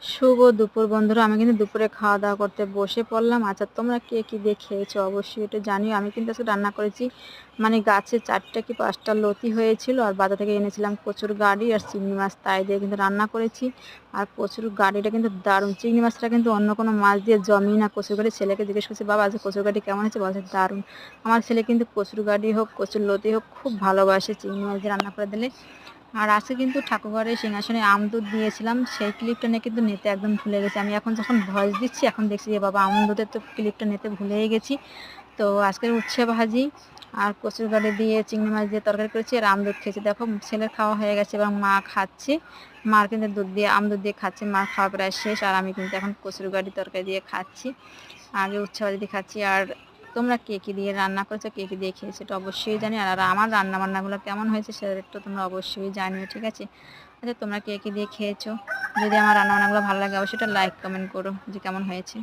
শুভ দুপুর বন্ধুরা, আমি কিন্তু দুপুরে খাওয়া দাওয়া করতে বসে পড়লাম। আচ্ছা, তোমরা কে কি দিয়ে খেয়েছো অবশ্যই এটা জানিও। আমি কিন্তু আজকে রান্না করেছি, মানে গাছে 4টা কি 5টা লতি হয়েছিল, আর বাজার থেকে এনেছিলাম কচুর গাড়ি আর চিংড়ি মাছ, তাই দিয়ে কিন্তু রান্না করেছি। আর কচুর গাড়িটা কিন্তু দারুণ, চিংড়ি মাছটা কিন্তু অন্য কোনো মাছ দিয়ে জমি না। কচুর গাড়ি ছেলেকে জিজ্ঞেস করছি, বাবা আজকে কচুর গাড়ি কেমন হয়েছে? বলছে দারুণ। আমার ছেলে কিন্তু কচুর গাড়ি হোক কচুর লতি হোক খুব ভালোবাসে চিংড়ি মাছ দিয়ে রান্না করে দিলে। আর আজকে কিন্তু ঠাকুরঘরের সিংহাসনে আমদুধ দিয়েছিলাম, সেই ক্লিপটা নিয়ে কিন্তু নিতে একদম ভুলে গেছি। আমি এখন যখন ভয়েস দিচ্ছি এখন দেখছি যে বাবা আমদুধের তো ক্লিপটা নিতে ভুলেই গেছি। তো আজকের উচ্ছে ভাজি আর কচুর গাড়ি দিয়ে চিংড়ি মাছ দিয়ে তরকারি করেছি, আর আমদুধ খেয়েছি। দেখো ছেলের খাওয়া হয়ে গেছে এবং মা খাচ্ছে। মার কিন্তু দুধ দিয়ে আমদুধ দিয়ে খাচ্ছে, মার খাওয়া প্রায় শেষ। আর আমি কিন্তু এখন কচুর গাড়ি তরকারি দিয়ে খাচ্ছি, আগে উচ্ছে ভাজি দিয়ে খাচ্ছি। আর তোমরা কে কি দিয়ে রান্না করেছো, কে কি দিয়ে খেয়েছো এটা অবশ্যই জানি। আর আমার রান্না বান্নাগুলো কেমন হয়েছে সেটা একটু তোমরা অবশ্যই জানিও, ঠিক আছে? আচ্ছা, তোমরা কে কি দিয়ে খেয়েছো? যদি আমার রান্না বান্নাগুলো ভালো লাগে অবশ্যই একটা লাইক কমেন্ট করো যে কেমন হয়েছে।